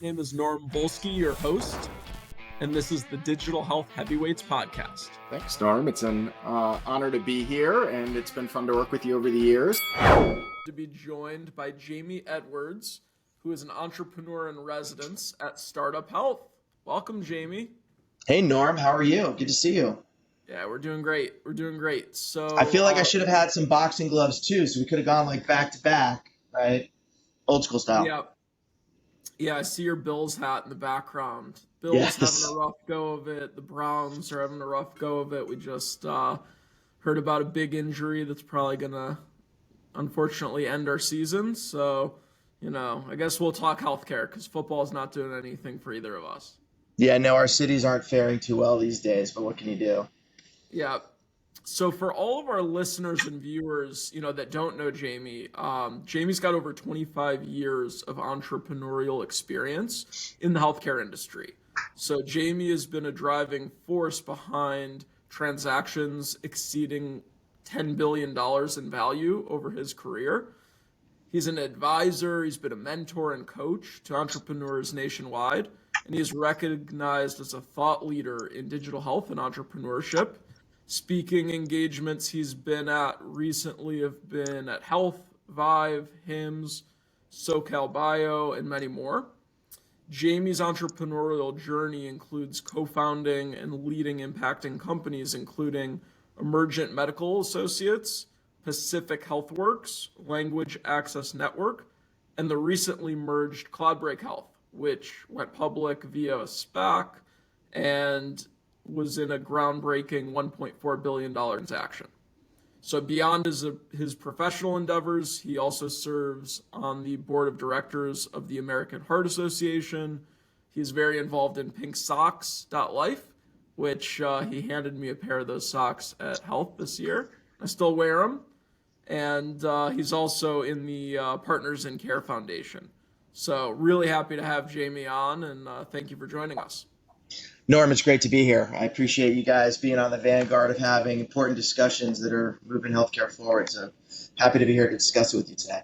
name is Norm Volsky, your host, and this is the Digital Health Heavyweights podcast. Thanks, Norm. It's an honor to be here, and it's been fun to work with you over the years. To be joined by Jamey Edwards, who is an entrepreneur in residence at StartUp Health. Welcome, Jamey. Hey, Norm. How are you? Good to see you. Yeah, we're doing great. So I feel like I should have had some boxing gloves too, so we could have gone like back to back, right? Old school style. Yeah, I see your Bills hat in the background. Bills Yes. having a rough go of it. The Browns are having a rough go of it. We just heard about a big injury that's probably going to, unfortunately, end our season. So, I guess we'll talk healthcare because football is not doing anything for either of us. Yeah, no, our cities aren't faring too well these days, but what can you do? Yeah. So for all of our listeners and viewers, that don't know Jamey, Jamey's got over 25 years of entrepreneurial experience in the healthcare industry. So Jamey has been a driving force behind transactions exceeding $10 billion in value over his career. He's an advisor, he's been a mentor and coach to entrepreneurs nationwide, and he is recognized as a thought leader in digital health and entrepreneurship. Speaking engagements he's been at recently have been at Health, Vive, HIMSS, SoCal Bio, and many more. Jamey's entrepreneurial journey includes co-founding and leading impacting companies, including Emergent Medical Associates, Pacific HealthWorks, Language Access Network, and the recently merged Cloudbreak Health, which went public via a SPAC and was in a groundbreaking $1.4 billion transaction. So beyond his professional endeavors, he also serves on the board of directors of the American Heart Association. He's very involved in pinksocks.life, which he handed me a pair of those socks at Health this year. I still wear them. And he's also in the Partners in Care Foundation. So really happy to have Jamey on, and thank you for joining us. Norm, it's great to be here. I appreciate you guys being on the vanguard of having important discussions that are moving healthcare forward. So happy to be here to discuss it with you today.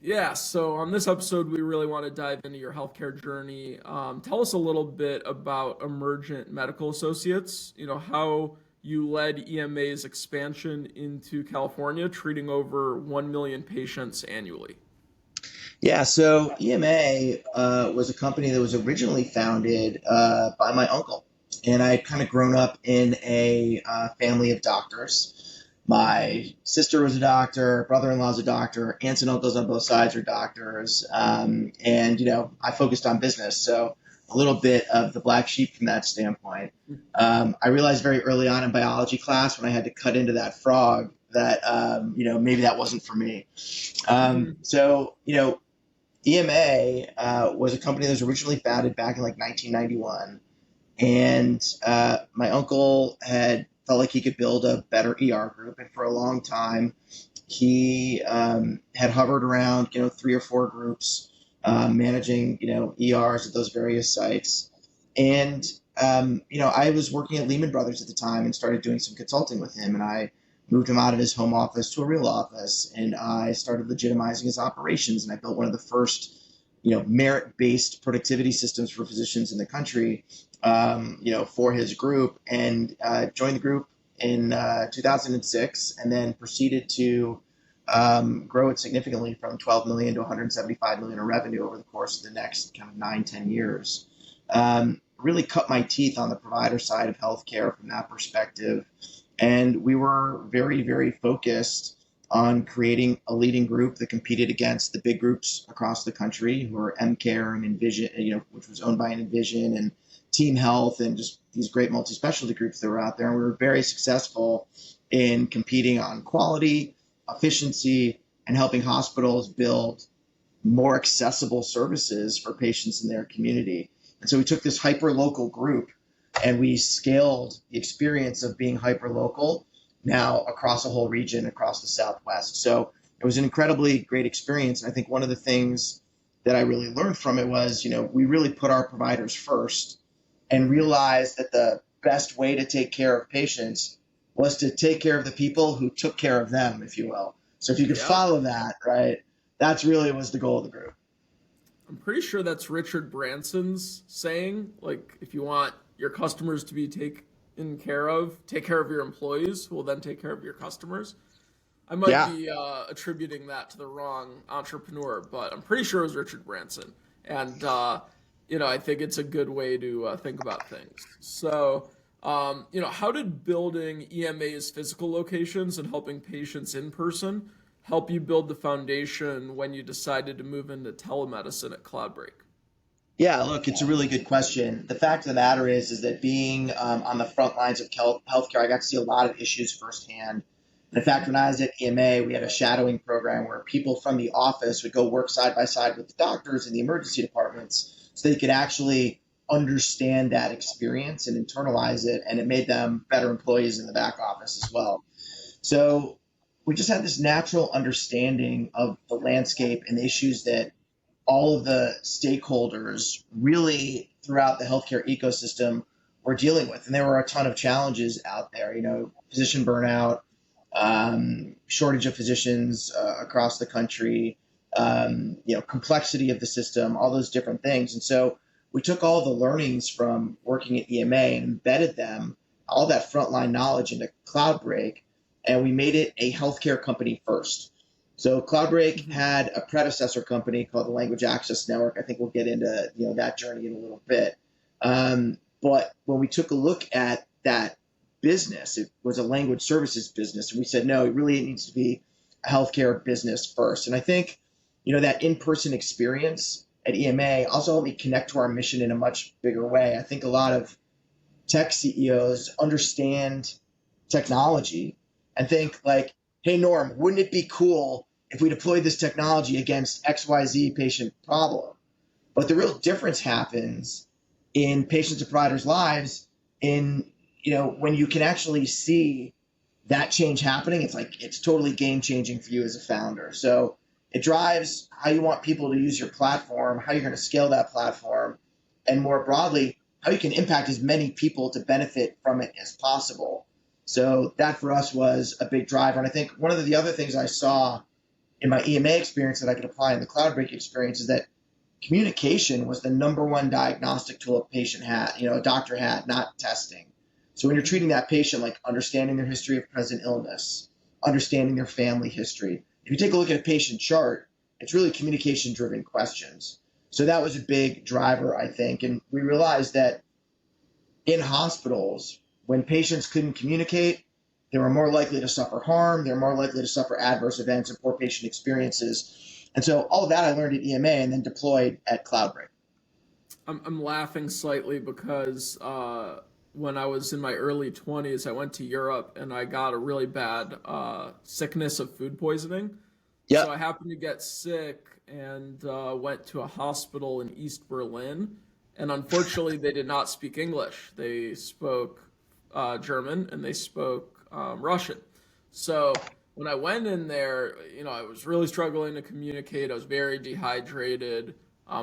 Yeah, so on this episode, we really want to dive into your healthcare journey. Tell us a little bit about Emergent Medical Associates, how you led EMA's expansion into California, treating over 1 million patients annually. Yeah, so EMA was a company that was originally founded by my uncle. And I had kind of grown up in a family of doctors. My sister was a doctor, brother-in-law's a doctor, aunts and uncles on both sides are doctors. And, I focused on business. So a little bit of the black sheep from that standpoint. I realized very early on in biology class when I had to cut into that frog that, maybe that wasn't for me. EMA was a company that was originally founded back in 1991. And my uncle had felt like he could build a better ER group. And for a long time, he had hovered around, 3 or 4 groups, managing, ERs at those various sites. And, I was working at Lehman Brothers at the time and started doing some consulting with him. And I moved him out of his home office to a real office. And I started legitimizing his operations. And I built one of the first, merit-based productivity systems for physicians in the country, for his group, and joined the group in 2006 and then proceeded to grow it significantly from 12 million to 175 million in revenue over the course of the next kind of 9-10 years. Really cut my teeth on the provider side of healthcare from that perspective. And we were very, very focused on creating a leading group that competed against the big groups across the country who are MCare and Envision, which was owned by Envision, and Team Health, and just these great multi-specialty groups that were out there. And we were very successful in competing on quality, efficiency, and helping hospitals build more accessible services for patients in their community. And so we took this hyper-local group and we scaled the experience of being hyper-local now across a whole region, across the Southwest. So it was an incredibly great experience. And I think one of the things that I really learned from it was, we really put our providers first and realized that the best way to take care of patients was to take care of the people who took care of them, if you will. So if you could follow that, right, that's really was the goal of the group. I'm pretty sure that's Richard Branson's saying. Like, if you want your customers to be taken care of, take care of your employees, who will then take care of your customers. I might Yeah. be attributing that to the wrong entrepreneur, but I'm pretty sure it was Richard Branson. And, I think it's a good way to think about things. So, how did building EMA's physical locations and helping patients in person help you build the foundation when you decided to move into telemedicine at Cloudbreak? Yeah, look, it's a really good question. The fact of the matter is that being on the front lines of healthcare, I got to see a lot of issues firsthand. And in fact, when I was at EMA, we had a shadowing program where people from the office would go work side by side with the doctors in the emergency departments so they could actually understand that experience and internalize it. And it made them better employees in the back office as well. So we just had this natural understanding of the landscape and the issues that all of the stakeholders really throughout the healthcare ecosystem were dealing with. And there were a ton of challenges out there, physician burnout, shortage of physicians across the country, complexity of the system, all those different things. And so we took all the learnings from working at EMA and embedded them, all that frontline knowledge into Cloudbreak, and we made it a healthcare company first. So Cloudbreak had a predecessor company called the Language Access Network. I think we'll get into that journey in a little bit. But when we took a look at that business, it was a language services business, and we said, no, it really needs to be a healthcare business first. And I think that in-person experience at EMA also helped me connect to our mission in a much bigger way. I think a lot of tech CEOs understand technology and think like, hey, Norm, wouldn't it be cool if we deployed this technology against XYZ patient problem? But the real difference happens in patients and providers' lives when you can actually see that change happening. It's totally game changing for you as a founder. So it drives how you want people to use your platform, how you're going to scale that platform, and more broadly, how you can impact as many people to benefit from it as possible. So that for us was a big driver. And I think one of the other things I saw in my EMA experience that I could apply in the Cloudbreak experience is that communication was the number one diagnostic tool a patient had, a doctor had, not testing. So when you're treating that patient, like understanding their history of present illness, understanding their family history. If you take a look at a patient chart, it's really communication-driven questions. So that was a big driver, I think. And we realized that in hospitals, when patients couldn't communicate, they were more likely to suffer harm. They're more likely to suffer adverse events and poor patient experiences. And so all of that I learned at EMA and then deployed at Cloudbreak. I'm laughing slightly because when I was in my early 20s, I went to Europe and I got a really bad sickness of food poisoning. Yep. So I happened to get sick and went to a hospital in East Berlin. And unfortunately, they did not speak English. They spoke German and they spoke Russian. So when I went in there, I was really struggling to communicate. I was very dehydrated.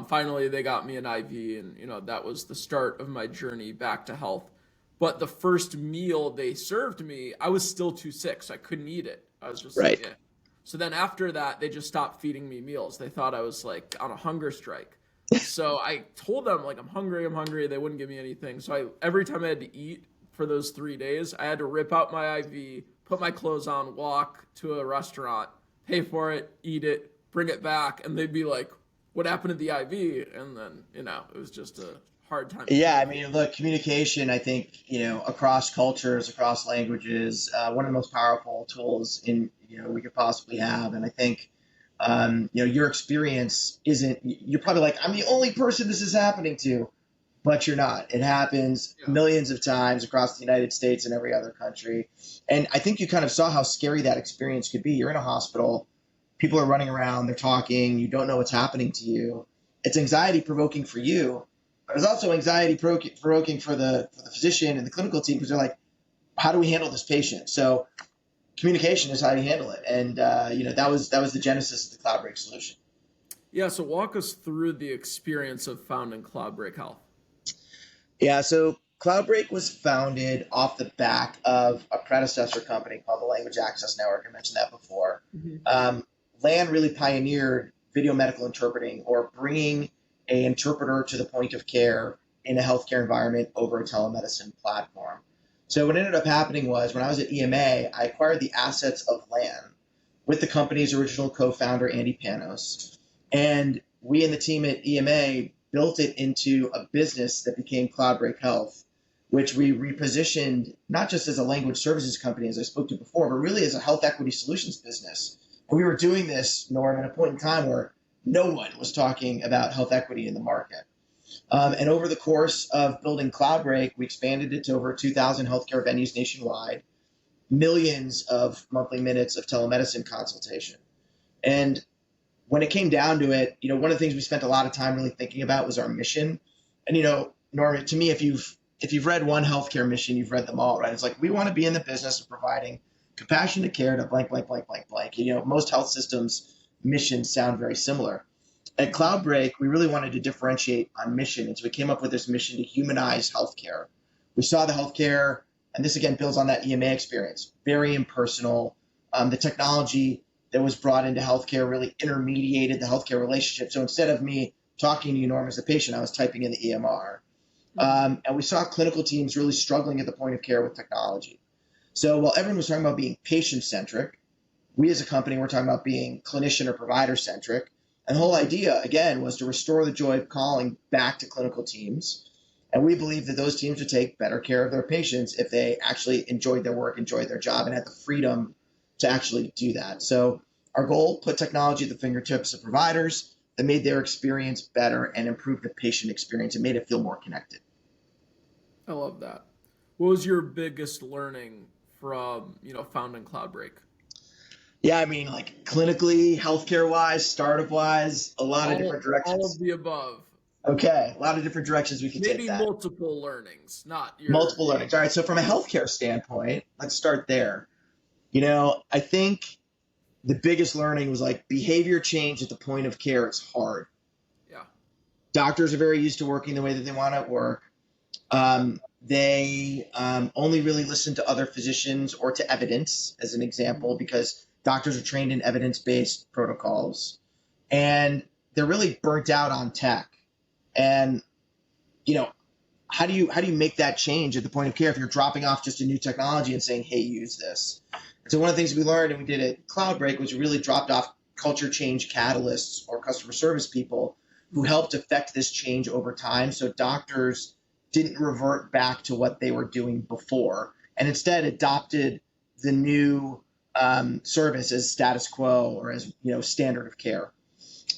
Finally, they got me an IV, and that was the start of my journey back to health. But the first meal they served me, I was still too sick, so I couldn't eat it. I was just right. like, eh. So then after that, they just stopped feeding me meals. They thought I was like on a hunger strike. So I told them like, I'm hungry. They wouldn't give me anything. So every time I had to eat for those 3 days, I had to rip out my IV, put my clothes on, walk to a restaurant, pay for it, eat it, bring it back. And they'd be like, what happened to the IV? And then, it was just a hard time. Yeah, I mean, look, communication, I think, across cultures, across languages, one of the most powerful tools we could possibly have. And I think, your experience you're probably like, I'm the only person this is happening to, but you're not. It happens millions of times across the United States and every other country. And I think you kind of saw how scary that experience could be. You're in a hospital, people are running around, they're talking, you don't know what's happening to you. It's anxiety provoking for you. There's also anxiety provoking for the physician and the clinical team because they're like, how do we handle this patient? So communication is how you handle it. And, that was the genesis of the Cloudbreak solution. Yeah. So walk us through the experience of founding Cloudbreak Health. Yeah. So Cloudbreak was founded off the back of a predecessor company called the Language Access Network. I mentioned that before. Mm-hmm. LAN really pioneered video medical interpreting, or bringing an interpreter to the point of care in a healthcare environment over a telemedicine platform. So what ended up happening was when I was at EMA, I acquired the assets of LAN with the company's original co-founder, Andy Panos. And we and the team at EMA built it into a business that became Cloudbreak Health, which we repositioned not just as a language services company, as I spoke to before, but really as a health equity solutions business. And we were doing this, Norm, at a point in time where no one was talking about health equity in the market. And over the course of building Cloudbreak, we expanded it to over 2,000 healthcare venues nationwide, millions of monthly minutes of telemedicine consultation. And when it came down to it, one of the things we spent a lot of time really thinking about was our mission. And, Norm, to me, if you've read one healthcare mission, you've read them all, right? It's like, we want to be in the business of providing compassionate care to blank, blank, blank, blank, blank. Most health systems' missions sound very similar. At Cloudbreak, we really wanted to differentiate on mission. And so we came up with this mission to humanize healthcare. We saw the healthcare, and this again builds on that EMA experience, very impersonal. The technology that was brought into healthcare really intermediated the healthcare relationship. So instead of me talking to you, Norm, as a patient, I was typing in the EMR. And we saw clinical teams really struggling at the point of care with technology. So while everyone was talking about being patient-centric, we as a company were talking about being clinician or provider-centric. And the whole idea, again, was to restore the joy of calling back to clinical teams. And we believe that those teams would take better care of their patients if they actually enjoyed their work, enjoyed their job, and had the freedom to actually do that. So our goal, put technology at the fingertips of providers that made their experience better and improved the patient experience and made it feel more connected. I love that. What was your biggest learning from, founding Cloudbreak? Yeah, I mean, like clinically, healthcare-wise, startup-wise, a lot of different directions. All of the above. Okay, a lot of different directions we could take that. Maybe multiple learnings, not your... Multiple learnings. All right, so from a healthcare standpoint, let's start there. I think the biggest learning was like behavior change at the point of care. It's hard. Yeah. Doctors are very used to working the way that they want to work. They only really listen to other physicians or to evidence, as an example, because doctors are trained in evidence-based protocols. And they're really burnt out on tech. And, how do you make that change at the point of care if you're dropping off just a new technology and saying, hey, use this? So one of the things we learned and we did at Cloudbreak was we really dropped off culture change catalysts or customer service people who helped affect this change over time. So doctors didn't revert back to what they were doing before and instead adopted the new service as status quo or as standard of care.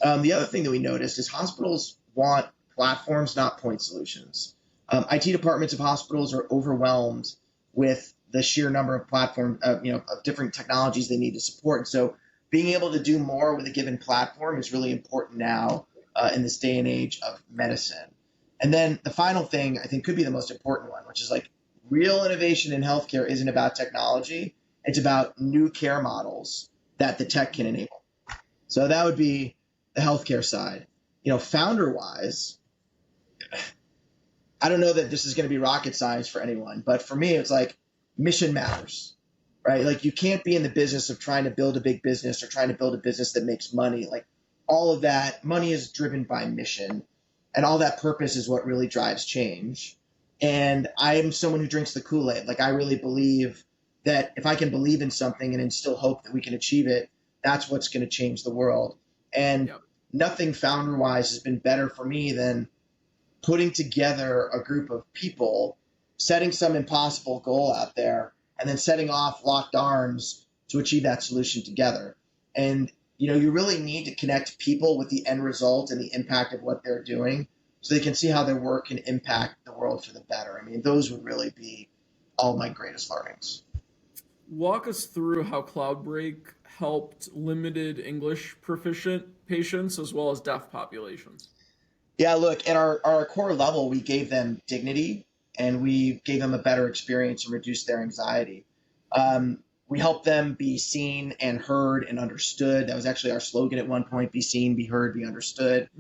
The other thing that we noticed is hospitals want platforms, not point solutions. IT departments of hospitals are overwhelmed with the sheer number of platform, of different technologies they need to support. And so being able to do more with a given platform is really important now in this day and age of medicine. And then the final thing I think could be the most important one, which is like real innovation in healthcare isn't about technology. It's about new care models that the tech can enable. So that would be the healthcare side. Founder-wise, I don't know that this is going to be rocket science for anyone, but for me, it's like mission matters, right? Like you can't be in the business of trying to build a big business or trying to build a business that makes money. Like all of that money is driven by mission, and all that purpose is what really drives change. And I am someone who drinks the Kool-Aid. Like I really believe that if I can believe in something and instill hope that we can achieve it, that's what's going to change the world. And nothing founder-wise has been better for me than putting together a group of people, setting some impossible goal out there, and then setting off locked arms to achieve that solution together. And, you really need to connect people with the end result and the impact of what they're doing so they can see how their work can impact the world for the better. I mean, those would really be all my greatest learnings. Walk us through how Cloudbreak helped limited English proficient patients as well as deaf populations. Yeah, look, at our core level, we gave them dignity and we gave them a better experience and reduced their anxiety. We helped them be seen and heard and understood. That was actually our slogan at one point: be seen, be heard, be understood.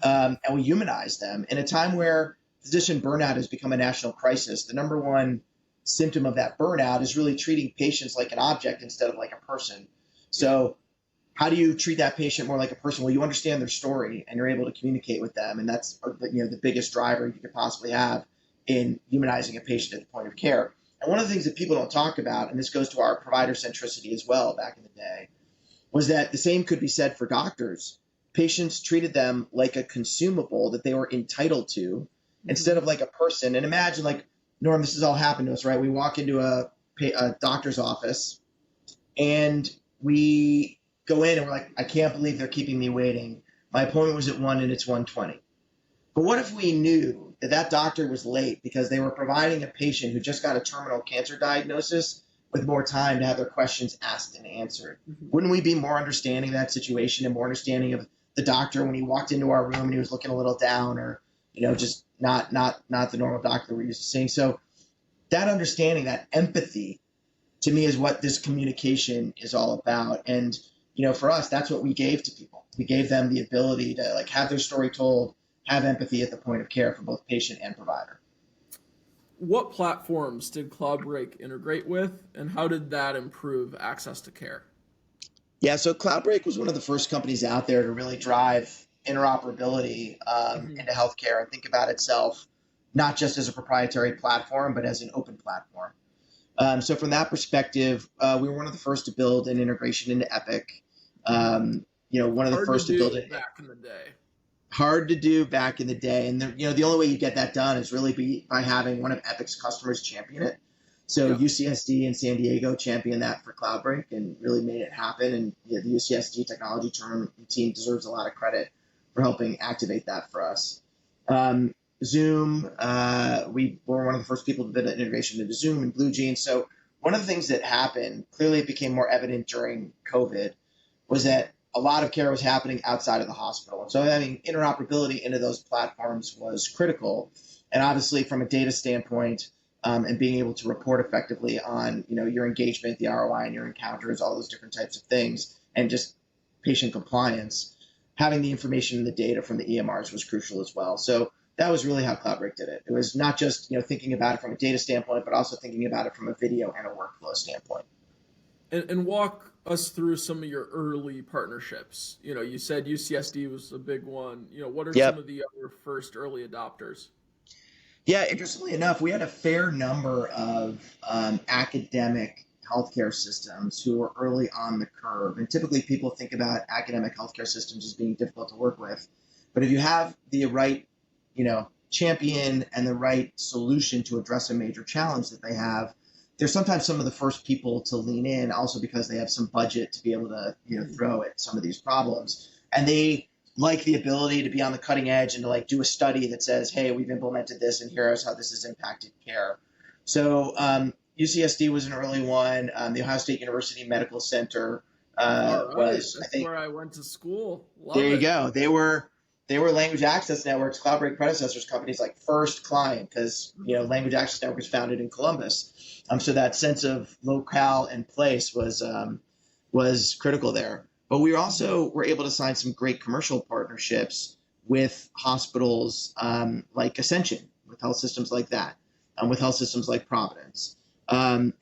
And we humanized them. In a time where physician burnout has become a national crisis, the number one symptom of that burnout is really treating patients like an object instead of like a person. So how do you treat that patient more like a person? Well, you understand their story and you're able to communicate with them. And that's, the biggest driver you could possibly have in humanizing a patient at the point of care. And one of the things that people don't talk about, and this goes to our provider centricity as well back in the day, was that the same could be said for doctors. Patients treated them like a consumable that they were entitled to instead of like a person. And imagine, like, Norm, this has all happened to us, right? We walk into a doctor's office and we go in and we're like, I can't believe they're keeping me waiting. My appointment was at 1 and it's 1:20. But what if we knew that that doctor was late because they were providing a patient who just got a terminal cancer diagnosis with more time to have their questions asked and answered? Wouldn't we be more understanding of that situation and more understanding of the doctor when he walked into our room and he was looking a little down, or, just not the normal doctor that we're used to seeing? So that understanding, that empathy, to me, is what this communication is all about. And, for us, that's what we gave to people. We gave them the ability to, like, have their story told, have empathy at the point of care for both patient and provider. What platforms did Cloudbreak integrate with, and how did that improve access to care? Yeah, so Cloudbreak was one of the first companies out there to really drive interoperability into healthcare and think about itself not just as a proprietary platform, but as an open platform. So from that perspective, we were one of the first to build an integration into Epic. One of the first to build it back in the day. Hard to do back in the day. And the only way you get that done is really by having one of Epic's customers champion it. So UCSD and San Diego championed that for Cloudbreak and really made it happen. And the UCSD technology team deserves a lot of credit for helping activate that for us. Zoom, we were one of the first people to build an integration into Zoom and BlueJeans. So one of the things that happened, clearly it became more evident during COVID, was that a lot of care was happening outside of the hospital. And so having interoperability into those platforms was critical. And obviously from a data standpoint, and being able to report effectively on, your engagement, the ROI and your encounters, all those different types of things, and just patient compliance, having the information and the data from the EMRs was crucial as well. So that was really how Cloudbreak did it. It was not just, thinking about it from a data standpoint, but also thinking about it from a video and a workflow standpoint. And walk us through some of your early partnerships. You said UCSD was a big one. What are some of the other first early adopters? Yeah, interestingly enough, we had a fair number of academic healthcare systems who were early on the curve. And typically people think about academic healthcare systems as being difficult to work with. But if you have the right, champion and the right solution to address a major challenge that they have, they're sometimes some of the first people to lean in, also because they have some budget to be able to, throw at some of these problems. And they like the ability to be on the cutting edge and to do a study that says, hey, we've implemented this and here's how this has impacted care. So UCSD was an early one. The Ohio State University Medical Center was, I think, where I went to school. There you go. They were language access networks, Cloudbreak predecessors companies like first client, because language access network was founded in Columbus. So that sense of locale and place was critical there. But we also were able to sign some great commercial partnerships with hospitals like Ascension, with health systems like that, with health systems like Providence. And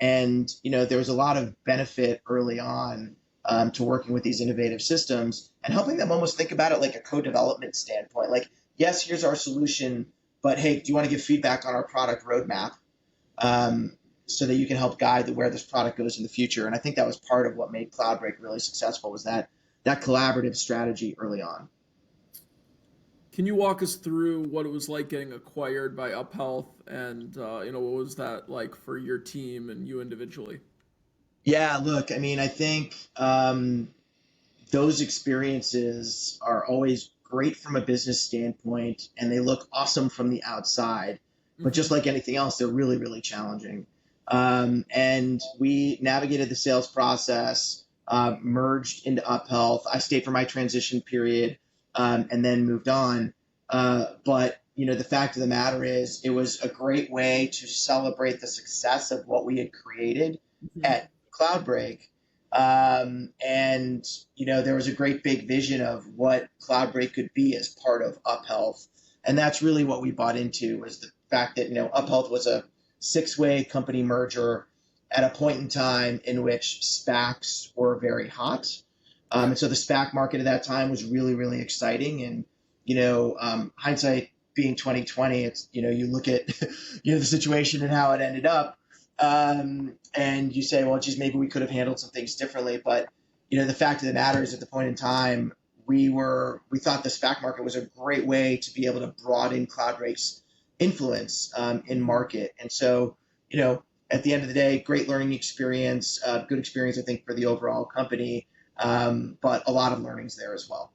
there was a lot of benefit early on to working with these innovative systems and helping them almost think about it like a co-development standpoint. Like, yes, here's our solution, but hey, do you want to give feedback on our product roadmap so that you can help guide where this product goes in the future? And I think that was part of what made Cloudbreak really successful, was that collaborative strategy early on. Can you walk us through what it was like getting acquired by UpHealth, and what was that like for your team and you individually? Yeah, look, I think those experiences are always great from a business standpoint, and they look awesome from the outside. But just like anything else, they're really, really challenging. And we navigated the sales process, merged into UpHealth. I stayed for my transition period and then moved on. But the fact of the matter is, it was a great way to celebrate the success of what we had created at Cloudbreak. And there was a great big vision of what Cloudbreak could be as part of UpHealth. And that's really what we bought into, was the fact that, UpHealth was a 6-way company merger at a point in time in which SPACs were very hot. And so the SPAC market at that time was really, really exciting. And, hindsight being 2020, it's, you look at, the situation and how it ended up. And you say, well, geez, maybe we could have handled some things differently. But, the fact of the matter is at the point in time, we thought the SPAC market was a great way to be able to broaden Cloudbreak's influence in market. And so, at the end of the day, great learning experience, good experience, I think, for the overall company, but a lot of learnings there as well.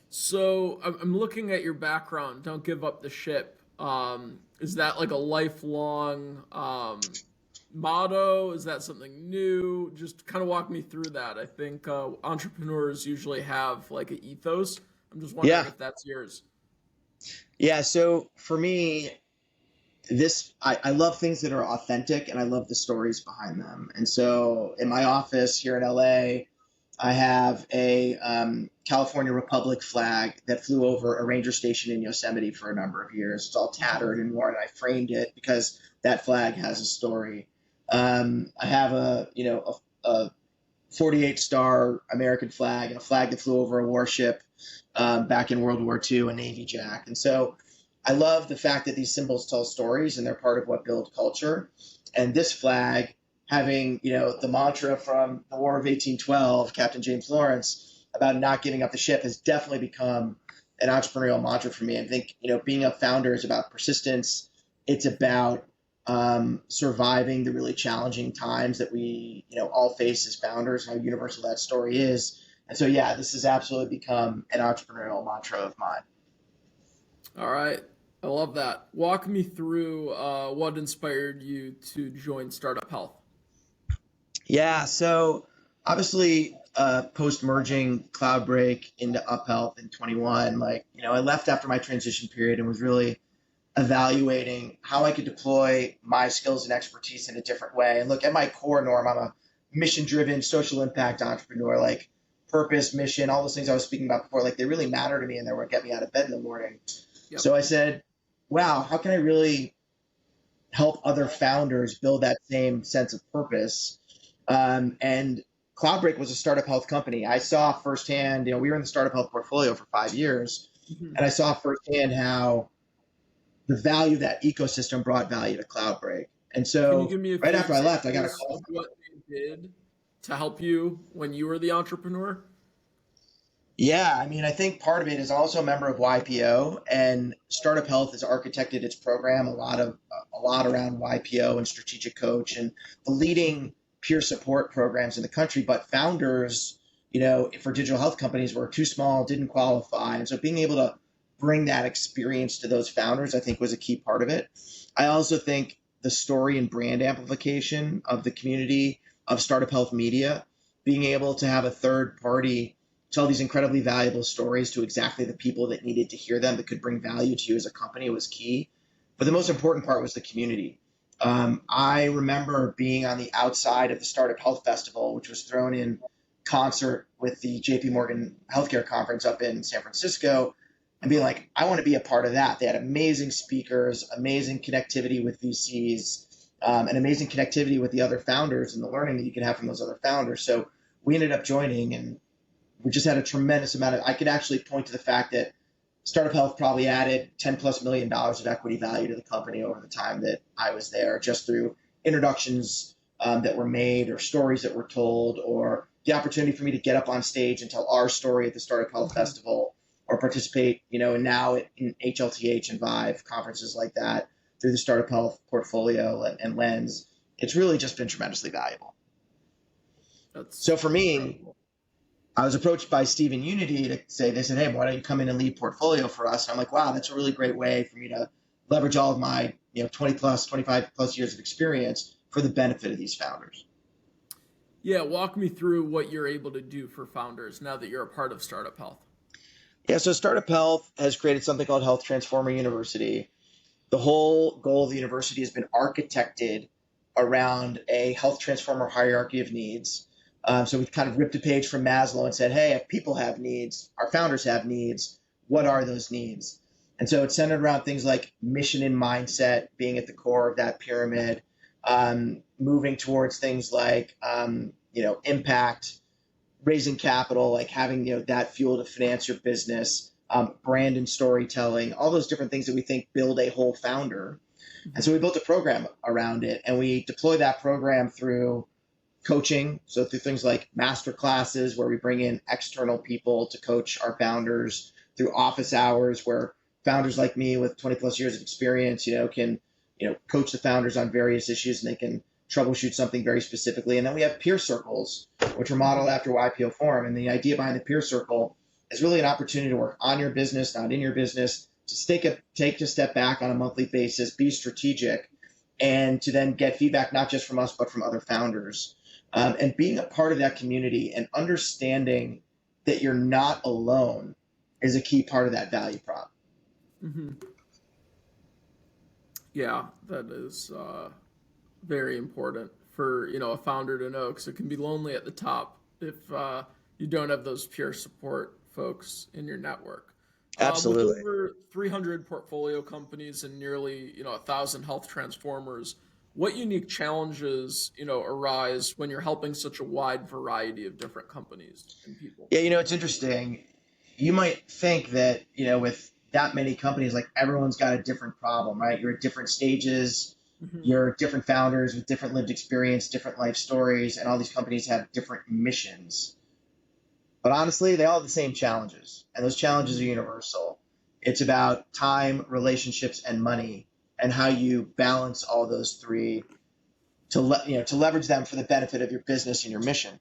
So I'm looking at your background. Don't give up the ship. Is that like a lifelong motto? Is that something new? Just kind of walk me through that. I think entrepreneurs usually have like an ethos. I'm just wondering if that's yours. Yeah. So for me, I love things that are authentic, and I love the stories behind them. And so in my office here in LA, I have a California Republic flag that flew over a ranger station in Yosemite for a number of years. It's all tattered and worn, and I framed it because that flag has a story. I have a 48-star American flag and a flag that flew over a warship back in World War II, a Navy Jack. And so I love the fact that these symbols tell stories, and they're part of what builds culture. And this flag, having, the mantra from the War of 1812, Captain James Lawrence, about not giving up the ship, has definitely become an entrepreneurial mantra for me. I think, being a founder is about persistence. It's about surviving the really challenging times that we, all face as founders, and how universal that story is. And so, yeah, this has absolutely become an entrepreneurial mantra of mine. All right. I love that. Walk me through what inspired you to join StartUp Health. Yeah, so obviously post-merging Cloudbreak into UpHealth in 21, I left after my transition period and was really evaluating how I could deploy my skills and expertise in a different way. And look, at my core, Norm, I'm a mission-driven social impact entrepreneur, like purpose, mission, all those things I was speaking about before, they really matter to me, and they're what get me out of bed in the morning. Yep. So I said, wow, how can I really help other founders build that same sense of purpose? And Cloudbreak was a startup health company. I saw firsthand, we were in the startup health portfolio for 5 years, and I saw firsthand how the value of that ecosystem brought value to Cloudbreak. And so right after I left, I got a call. What they did to help you when you were the entrepreneur? Yeah, I think part of it is also a member of YPO, and Startup Health has architected its program a lot around YPO and Strategic Coach and the leading peer support programs in the country. But founders, for digital health companies were too small, didn't qualify. And so being able to bring that experience to those founders, I think, was a key part of it. I also think the story and brand amplification of the community of Startup Health Media, being able to have a third party tell these incredibly valuable stories to exactly the people that needed to hear them, that could bring value to you as a company, was key. But the most important part was the community. I remember being on the outside of the Startup Health Festival, which was thrown in concert with the JP Morgan Healthcare Conference up in San Francisco, and being like, I want to be a part of that. They had amazing speakers, amazing connectivity with VCs, and amazing connectivity with the other founders and the learning that you can have from those other founders. So we ended up joining, and we just had a tremendous amount I could actually point to the fact that Startup Health probably added $10+ million of equity value to the company over the time that I was there, just through introductions that were made, or stories that were told, or the opportunity for me to get up on stage and tell our story at the Startup Health Festival, or participate, and now in HLTH and Vive conferences like that through the Startup Health portfolio and lens. It's really just been tremendously valuable. So for me, incredible. I was approached by Steve and Unity to say, they said, hey, why don't you come in and lead portfolio for us? And I'm like, wow, that's a really great way for me to leverage all of my 25+ years of experience for the benefit of these founders. Yeah, walk me through what you're able to do for founders now that you're a part of Startup Health. Yeah, so Startup Health has created something called Health Transformer University. The whole goal of the university has been architected around a health transformer hierarchy of needs. So we kind of ripped a page from Maslow and said, hey, if people have needs, our founders have needs, what are those needs? And so it's centered around things like mission and mindset being at the core of that pyramid, moving towards things like, impact, raising capital, like having, that fuel to finance your business, brand and storytelling, all those different things that we think build a whole founder. And so we built a program around it, and we deploy that program through coaching. So through things like master classes where we bring in external people to coach our founders, through office hours where founders like me with 20 plus years of experience, can, coach the founders on various issues, and they can troubleshoot something very specifically. And then we have peer circles, which are modeled after YPO Forum. And the idea behind the peer circle is really an opportunity to work on your business, not in your business, to take a step back on a monthly basis, be strategic, and to then get feedback, not just from us, but from other founders. And being a part of that community and understanding that you're not alone is a key part of that value prop. Mm-hmm. Yeah, that is very important for a founder to know, because it can be lonely at the top if you don't have those peer support folks in your network. Absolutely. With over 300 portfolio companies and nearly 1,000 health transformers, what unique challenges arise when you're helping such a wide variety of different companies and people? Yeah, it's interesting. You might think that with that many companies, like everyone's got a different problem, right? You're at different stages. Mm-hmm. You're different founders with different lived experience, different life stories, and all these companies have different missions. But honestly, they all have the same challenges, and those challenges are universal. It's about time, relationships, and money, and how you balance all those three to leverage them for the benefit of your business and your mission.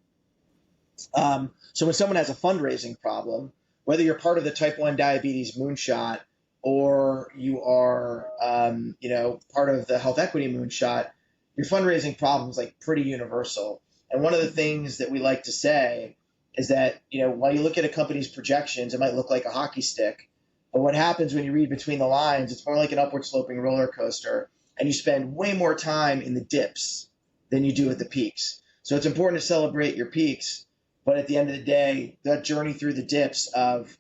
So when someone has a fundraising problem, whether you're part of the type 1 diabetes moonshot or you are, part of the health equity moonshot, your fundraising problem is like pretty universal. And one of the things that we like to say is that, while you look at a company's projections, it might look like a hockey stick. But what happens when you read between the lines, it's more like an upward sloping roller coaster, and you spend way more time in the dips than you do at the peaks. So it's important to celebrate your peaks, but at the end of the day, that journey through the dips of,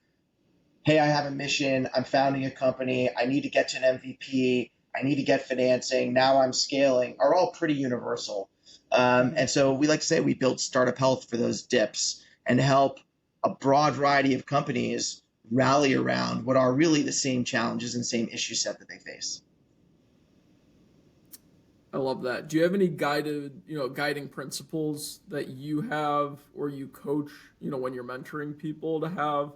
hey, I have a mission, I'm founding a company, I need to get to an MVP, I need to get financing, now I'm scaling, are all pretty universal. And so we like to say we build StartUp Health for those dips and help a broad variety of companies rally around what are really the same challenges and same issue set that they face. I love that. Do you have any guiding principles that you have or you coach, when you're mentoring people to have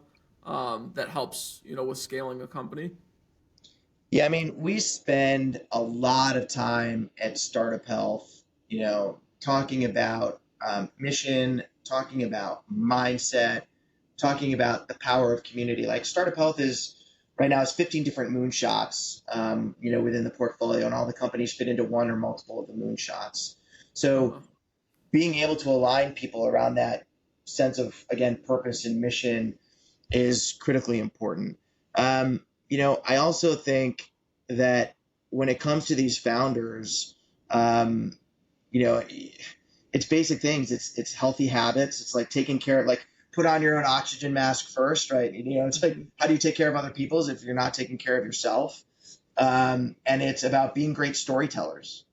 that helps, with scaling a company? Yeah, I mean, we spend a lot of time at StartUp Health, talking about mission, talking about mindset, talking about the power of community. Like StartUp Health right now is 15 different moonshots, within the portfolio, and all the companies fit into one or multiple of the moonshots. So being able to align people around that sense of, again, purpose and mission is critically important. I also think that when it comes to these founders, it's basic things. It's healthy habits. It's like taking care of, like, put on your own oxygen mask first, right? It's like, how do you take care of other people's if you're not taking care of yourself? And it's about being great storytellers.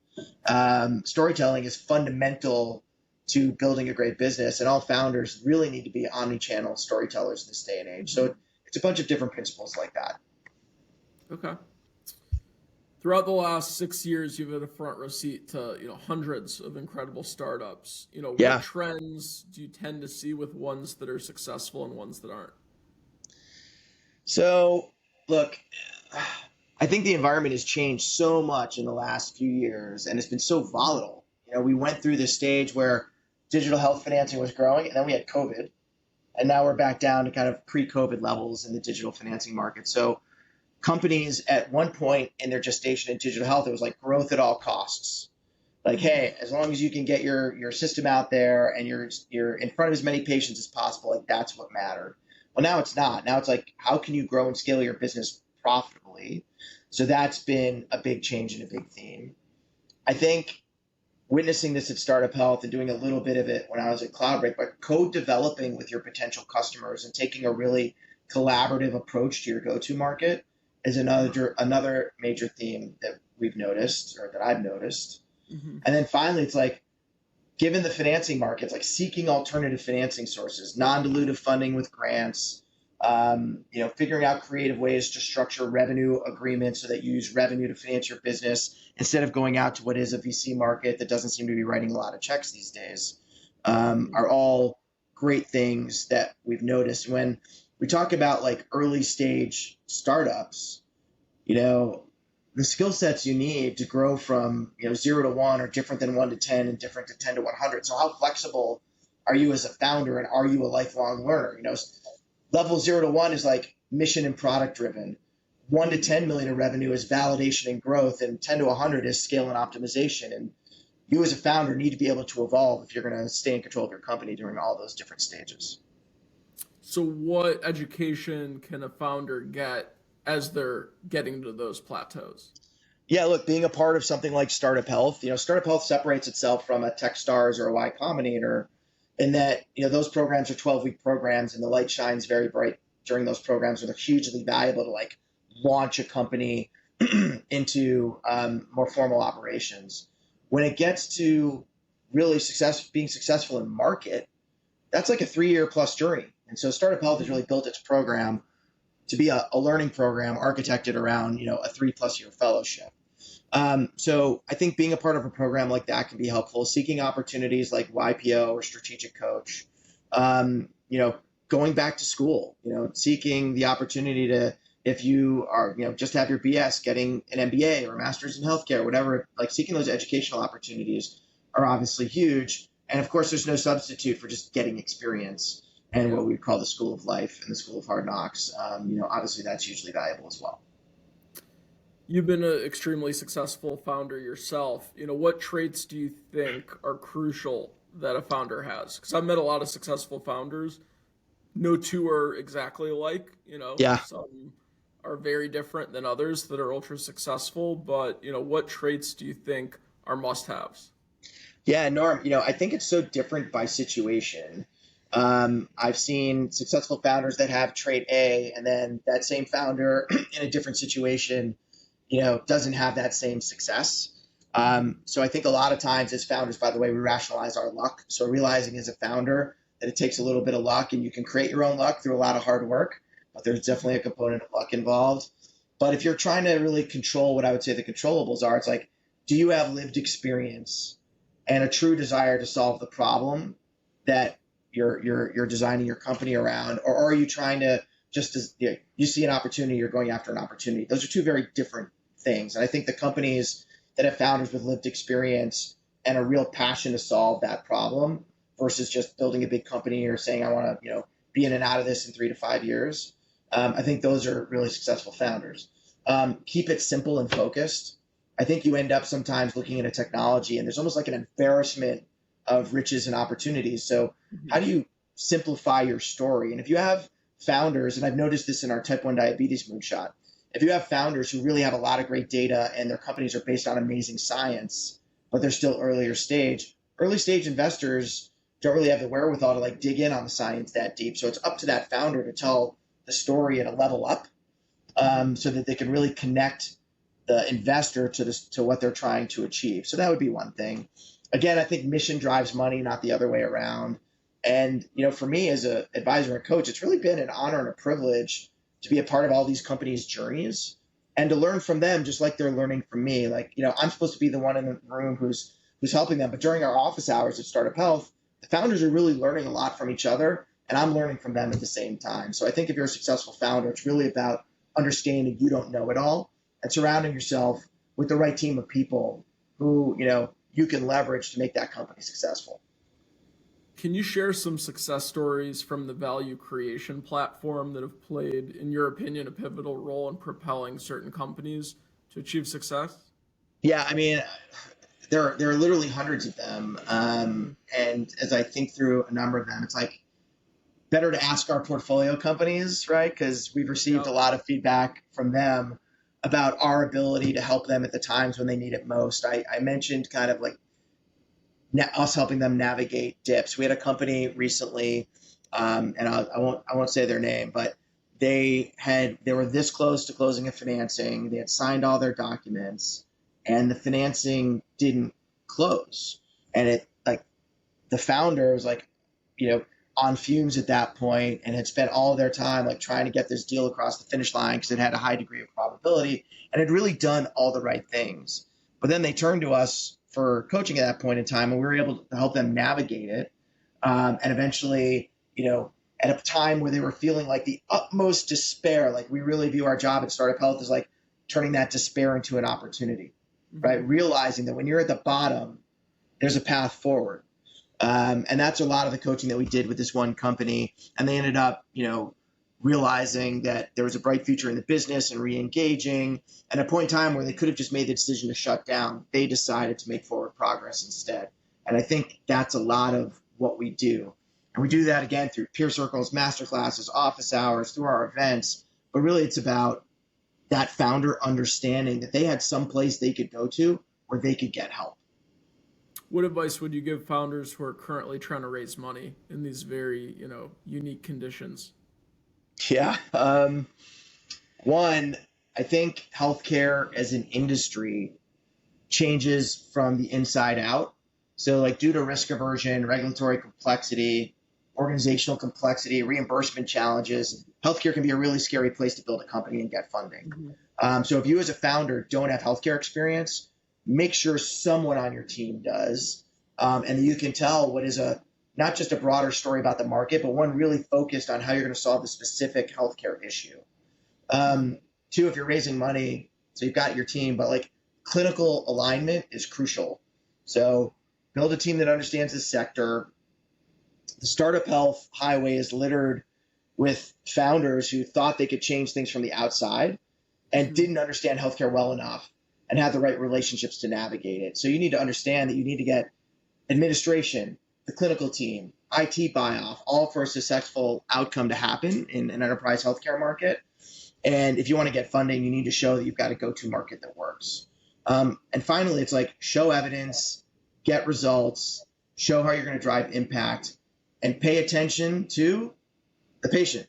Storytelling is fundamental to building a great business, and all founders really need to be omni-channel storytellers in this day and age. So it's a bunch of different principles like that. Okay. Throughout the last 6 years, you've had a front row seat to hundreds of incredible startups. What trends do you tend to see with ones that are successful and ones that aren't? So, look, I think the environment has changed so much in the last few years, and it's been so volatile. We went through this stage where digital health financing was growing, and then we had COVID, and now we're back down to kind of pre-COVID levels in the digital financing market. So companies at one point in their gestation in digital health, it was like growth at all costs. Like, hey, as long as you can get your system out there and you're in front of as many patients as possible, like that's what mattered. Well, now it's not. Now it's like, how can you grow and scale your business profitably? So that's been a big change and a big theme. I think witnessing this at StartUp Health and doing a little bit of it when I was at Cloudbreak, but co-developing with your potential customers and taking a really collaborative approach to your go-to market is another major theme that we've noticed, or that I've noticed. Mm-hmm. And then finally, it's like given the financing markets, like seeking alternative financing sources, non-dilutive funding with grants, figuring out creative ways to structure revenue agreements so that you use revenue to finance your business instead of going out to what is a VC market that doesn't seem to be writing a lot of checks these days, are all great things that we've noticed. When we talk about like early stage startups, the skill sets you need to grow from 0 to 1 are different than 1 to 10 and different to 10 to 100. So how flexible are you as a founder, and are you a lifelong learner? Level 0 to 1 is like mission and product driven. 1 to 10 million in revenue is validation and growth, and 10 to 100 is scale and optimization. And you as a founder need to be able to evolve if you're going to stay in control of your company during all those different stages. So what education can a founder get as they're getting to those plateaus? Yeah, look, being a part of something like StartUp Health, StartUp Health separates itself from a Techstars or a Y Combinator in that, those programs are 12-week programs, and the light shines very bright during those programs, where they're hugely valuable to like launch a company into more formal operations. When it gets to really being successful in market, that's like a 3-year plus journey. And so Startup Health has really built its program to be a learning program architected around, a 3+ year fellowship. So I think being a part of a program like that can be helpful. Seeking opportunities like YPO or strategic coach, going back to school, seeking the opportunity to, if you are, just have your BS, getting an MBA or a master's in healthcare, whatever, like seeking those educational opportunities are obviously huge. And of course, there's no substitute for just getting experience and what we call the school of life and the school of hard knocks. Obviously that's hugely valuable as well. You've been an extremely successful founder yourself. What traits do you think are crucial that a founder has? Because I've met a lot of successful founders. No two are exactly alike. Yeah. Some are very different than others that are ultra successful. But what traits do you think are must-haves? Yeah, Norm. I think it's so different by situation. I've seen successful founders that have trait A, and then that same founder in a different situation doesn't have that same success. So I think a lot of times as founders, by the way, we rationalize our luck. So realizing as a founder that it takes a little bit of luck, and you can create your own luck through a lot of hard work, but there's definitely a component of luck involved. But if you're trying to really control what I would say the controllables are, it's like, do you have lived experience and a true desire to solve the problem that you're designing your company around, or are you trying to you see an opportunity, you're going after an opportunity? Those are two very different things. And I think the companies that have founders with lived experience and a real passion to solve that problem versus just building a big company or saying, I want to, be in and out of this in 3 to 5 years. I think those are really successful founders. Keep it simple and focused. I think you end up sometimes looking at a technology and there's almost like an embarrassment of riches and opportunities. So how do you simplify your story? And if you have founders, and I've noticed this in our type 1 diabetes moonshot, if you have founders who really have a lot of great data and their companies are based on amazing science, but they're still early stage investors don't really have the wherewithal to like dig in on the science that deep. So it's up to that founder to tell the story at a level up, so that they can really connect the investor to what they're trying to achieve. So that would be one thing. Again, I think mission drives money, not the other way around. And, for me as an advisor and coach, it's really been an honor and a privilege to be a part of all these companies' journeys and to learn from them just like they're learning from me. Like, I'm supposed to be the one in the room who's helping them. But during our office hours at Startup Health, the founders are really learning a lot from each other, and I'm learning from them at the same time. So I think if you're a successful founder, it's really about understanding you don't know it all and surrounding yourself with the right team of people who, you can leverage to make that company successful. Can you share some success stories from the value creation platform that have played, in your opinion, a pivotal role in propelling certain companies to achieve success? Yeah, I mean, there are literally hundreds of them. And as I think through a number of them, it's like better to ask our portfolio companies, right? Because we've received a lot of feedback from them about our ability to help them at the times when they need it most. I mentioned kind of like us helping them navigate dips. We had a company recently, and I won't say their name, but they were this close to closing a financing. They had signed all their documents, and the financing didn't close. And it the founder was like, on fumes at that point and had spent all their time like trying to get this deal across the finish line because it had a high degree of probability and had really done all the right things. But then they turned to us for coaching at that point in time, and we were able to help them navigate it. And eventually, at a time where they were feeling like the utmost despair, like we really view our job at StartUp Health as like turning that despair into an opportunity, right? Realizing that when you're at the bottom, there's a path forward. And that's a lot of the coaching that we did with this one company. And they ended up, realizing that there was a bright future in the business and re-engaging. And at a point in time where they could have just made the decision to shut down, they decided to make forward progress instead. And I think that's a lot of what we do. And we do that again through peer circles, masterclasses, office hours, through our events. But really it's about that founder understanding that they had some place they could go to where they could get help. What advice would you give founders who are currently trying to raise money in these very, unique conditions? Yeah. One, I think healthcare as an industry changes from the inside out. So like due to risk aversion, regulatory complexity, organizational complexity, reimbursement challenges, healthcare can be a really scary place to build a company and get funding. So if you as a founder don't have healthcare experience, make sure someone on your team does. And you can tell what is not just a broader story about the market, but one really focused on how you're going to solve a specific healthcare issue. Two, if you're raising money, so you've got your team, but like clinical alignment is crucial. So build a team that understands the sector. The Startup Health highway is littered with founders who thought they could change things from the outside and didn't understand healthcare well enough and have the right relationships to navigate it. So you need to understand that you need to get administration, the clinical team, IT buy-off, all for a successful outcome to happen in an enterprise healthcare market. And if you want to get funding, you need to show that you've got a go-to market that works. And finally, it's like show evidence, get results, show how you're going to drive impact, and pay attention to the patient.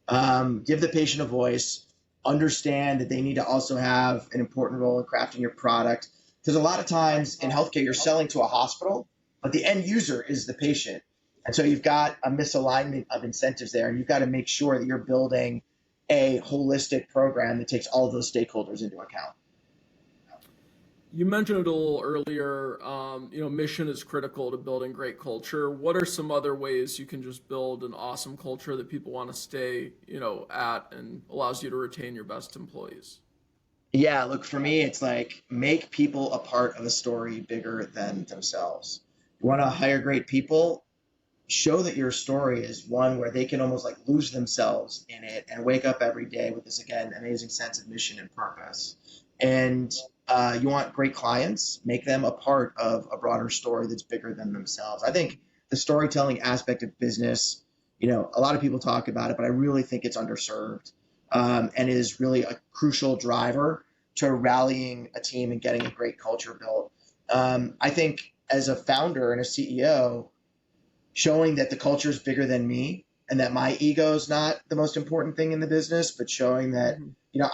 Give the patient a voice. Understand that they need to also have an important role in crafting your product. Because a lot of times in healthcare, you're selling to a hospital, but the end user is the patient. And so you've got a misalignment of incentives there, and you've got to make sure that you're building a holistic program that takes all of those stakeholders into account. You mentioned it a little earlier, mission is critical to building great culture. What are some other ways you can just build an awesome culture that people want to stay, at and allows you to retain your best employees? Yeah, look, for me, it's like make people a part of a story bigger than themselves. You want to hire great people, show that your story is one where they can almost like lose themselves in it and wake up every day with this, again, amazing sense of mission and purpose. And you want great clients, make them a part of a broader story that's bigger than themselves. I think the storytelling aspect of business, a lot of people talk about it, but I really think it's underserved and is really a crucial driver to rallying a team and getting a great culture built. I think as a founder and a CEO, showing that the culture is bigger than me and that my ego is not the most important thing in the business, but showing that,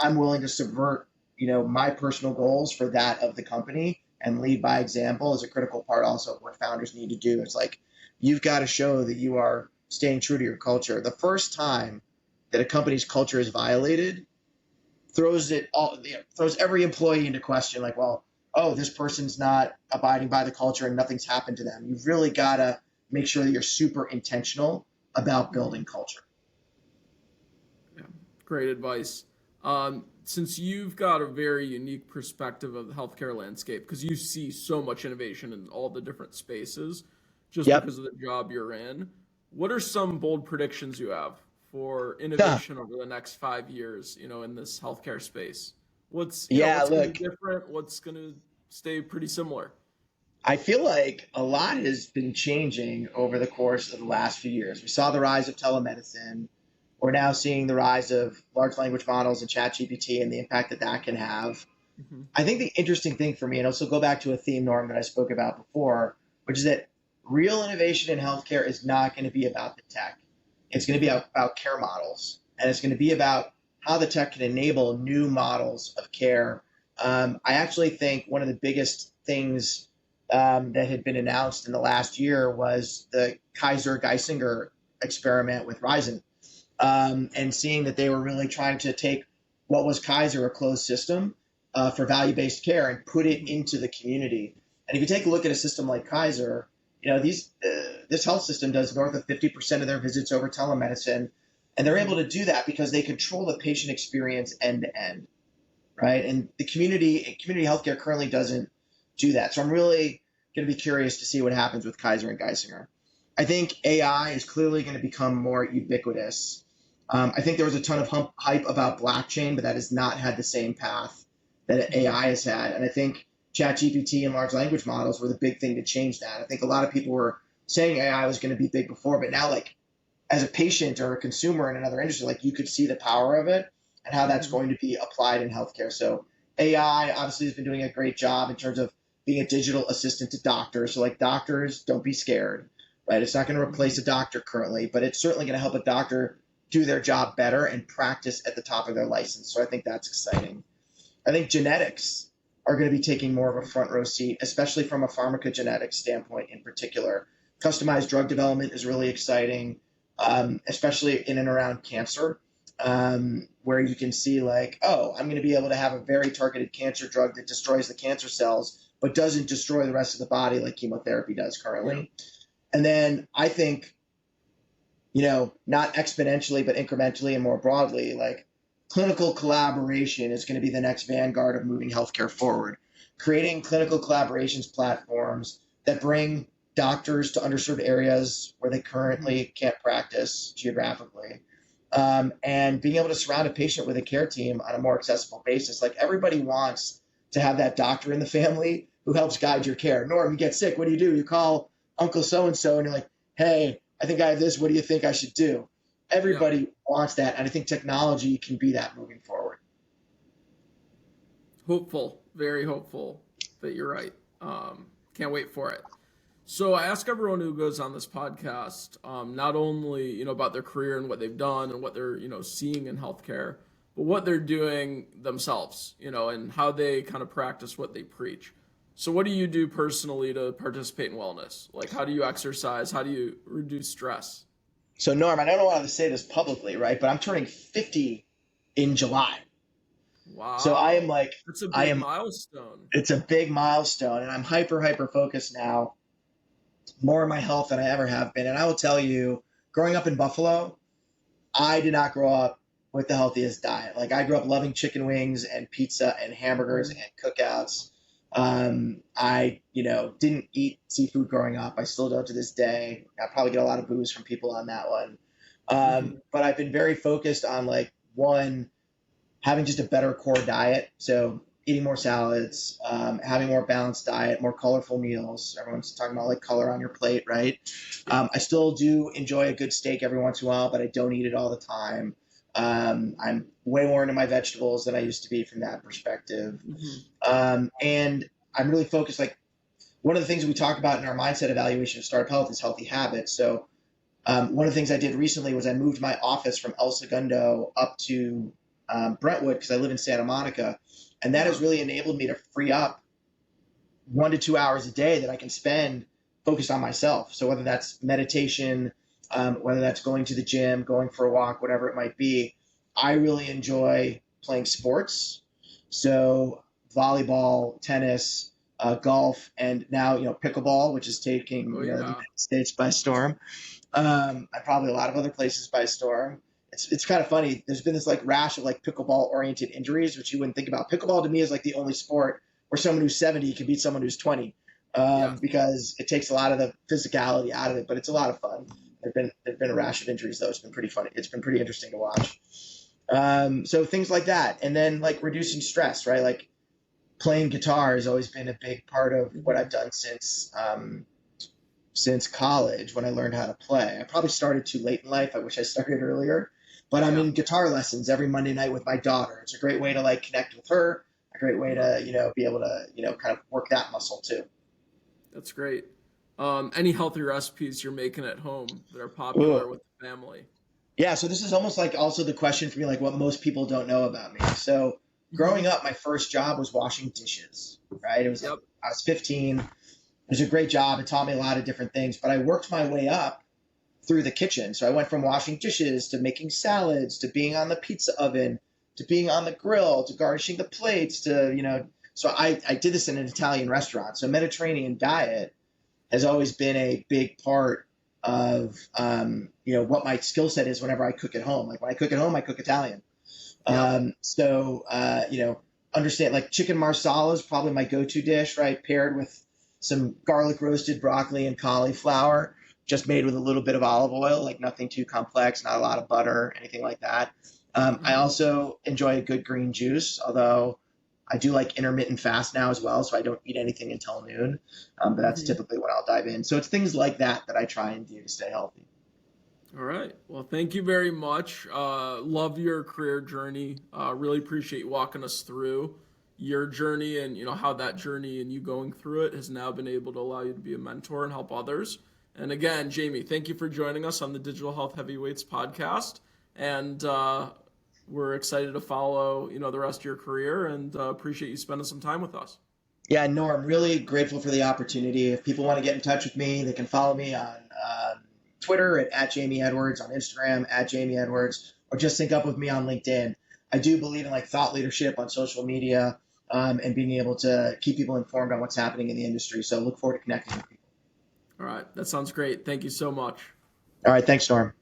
I'm willing to subvert my personal goals for that of the company and lead by example is a critical part also of what founders need to do. It's like, you've got to show that you are staying true to your culture. The first time that a company's culture is violated throws every employee into question. Like, well, this person's not abiding by the culture and nothing's happened to them. You've really got to make sure that you're super intentional about building culture. Yeah, great advice. Since you've got a very unique perspective of the healthcare landscape, because you see so much innovation in all the different spaces, just because of the job you're in, what are some bold predictions you have for innovation over the next 5 years, in this healthcare space? What's going to be different? What's going to stay pretty similar? I feel like a lot has been changing over the course of the last few years. We saw the rise of telemedicine. We're now seeing the rise of large language models and ChatGPT and the impact that can have. I think the interesting thing for me, and also go back to a theme, Norm, that I spoke about before, which is that real innovation in healthcare is not going to be about the tech. It's going to be about care models, and it's going to be about how the tech can enable new models of care. I actually think one of the biggest things that had been announced in the last year was the Kaiser-Geisinger experiment with Ryzen, and seeing that they were really trying to take what was Kaiser, a closed system for value-based care, and put it into the community. And if you take a look at a system like Kaiser, this health system does north of 50% of their visits over telemedicine, and they're able to do that because they control the patient experience end to end, right? And the community healthcare currently doesn't do that. So I'm really going to be curious to see what happens with Kaiser and Geisinger. I think AI is clearly going to become more ubiquitous. I think there was a ton of hype about blockchain, but that has not had the same path that AI has had. And I think ChatGPT and large language models were the big thing to change that. I think a lot of people were saying AI was going to be big before, but now, like, as a patient or a consumer in another industry, like, you could see the power of it and how that's going to be applied in healthcare. So AI obviously has been doing a great job in terms of being a digital assistant to doctors. So, like, doctors, don't be scared, right? It's not going to replace a doctor currently, but it's certainly going to help a doctor do their job better and practice at the top of their license. So I think that's exciting. I think genetics are going to be taking more of a front row seat, especially from a pharmacogenetic standpoint in particular. Customized drug development is really exciting, especially in and around cancer, where you can see, like, oh, I'm going to be able to have a very targeted cancer drug that destroys the cancer cells, but doesn't destroy the rest of the body like chemotherapy does currently. And then I think, not exponentially, but incrementally and more broadly, like, clinical collaboration is going to be the next vanguard of moving healthcare forward. Creating clinical collaborations platforms that bring doctors to underserved areas where they currently can't practice geographically, and being able to surround a patient with a care team on a more accessible basis. Like, everybody wants to have that doctor in the family who helps guide your care. Norm, you get sick. What do? You call Uncle so-and-so and you're like, hey, I think I have this. What do you think I should do? Everybody wants that, and I think technology can be that moving forward. Hopeful, very hopeful that you're right. Can't wait for it. So I ask everyone who goes on this podcast, not only about their career and what they've done and what they're seeing in healthcare, but what they're doing themselves, and how they kind of practice what they preach. So what do you do personally to participate in wellness? Like, how do you exercise? How do you reduce stress? So, Norm, I don't want to say this publicly, right? But I'm turning 50 in July. Wow. So I am like, it's a big milestone. It's a big milestone, and I'm hyper focused now, more on my health than I ever have been. And I will tell you, growing up in Buffalo, I did not grow up with the healthiest diet. Like, I grew up loving chicken wings and pizza and hamburgers and cookouts. I didn't eat seafood growing up. I still don't to this day. I probably get a lot of boos from people on that one. But I've been very focused on, like, one, having just a better core diet. So eating more salads, having more balanced diet, more colorful meals. Everyone's talking about, like, color on your plate, right? I still do enjoy a good steak every once in a while, but I don't eat it all the time. I'm way more into my vegetables than I used to be from that perspective. And I'm really focused. Like, one of the things we talk about in our mindset evaluation of Startup Health is healthy habits. So one of the things I did recently was I moved my office from El Segundo up to Brentwood, because I live in Santa Monica. And that has really enabled me to free up 1 to 2 hours a day that I can spend focused on myself. So whether that's meditation, whether that's going to the gym, going for a walk, whatever it might be, I really enjoy playing sports. So volleyball, tennis, golf, and now, pickleball, which is taking the United States by storm. And probably a lot of other places by storm. It's kind of funny. There's been this, like, rash of, like, pickleball oriented injuries, which you wouldn't think about. Pickleball to me is like the only sport where someone who's 70 can beat someone who's 20, because it takes a lot of the physicality out of it, but it's a lot of fun. There've been a rash of injuries, though. It's been pretty funny. It's been pretty interesting to watch. So things like that. And then, like, reducing stress, right? Like, playing guitar has always been a big part of what I've done since college, when I learned how to play. I probably started too late in life. I wish I started earlier. But I'm in guitar lessons every Monday night with my daughter. It's a great way to, like, connect with her, a great way to, be able to, kind of work that muscle too. That's great. Any healthy recipes you're making at home that are popular with the family? Yeah, so this is almost like also the question for me, like, what most people don't know about me. So growing up, my first job was washing dishes, right? It was I was 15, was a great job. It taught me a lot of different things, but I worked my way up through the kitchen. So I went from washing dishes to making salads to being on the pizza oven to being on the grill to garnishing the plates to, so I did this in an Italian restaurant. So Mediterranean diet has always been a big part of, what my skill set is whenever I cook at home. Like when I cook at home, I cook Italian. Yeah. Understand like chicken marsala is probably my go-to dish, right? Paired with some garlic roasted broccoli and cauliflower, just made with a little bit of olive oil, like nothing too complex, not a lot of butter, anything like that. I also enjoy a good green juice, although I do like intermittent fast now as well, so I don't eat anything until noon. But that's typically when I'll dive in. So it's things like that I try and do to stay healthy. All right. Well, thank you very much. Love your career journey. Really appreciate you walking us through your journey and how that journey and you going through it has now been able to allow you to be a mentor and help others. And again, Jamey, thank you for joining us on the Digital Health Heavyweights podcast. And we're excited to follow the rest of your career and appreciate you spending some time with us. Yeah, Norm, really grateful for the opportunity. If people want to get in touch with me, they can follow me on Twitter at Jamey Edwards, on Instagram at Jamey Edwards, or just sync up with me on LinkedIn. I do believe in thought leadership on social media and being able to keep people informed on what's happening in the industry. So look forward to connecting with people. All right. That sounds great. Thank you so much. All right. Thanks, Norm.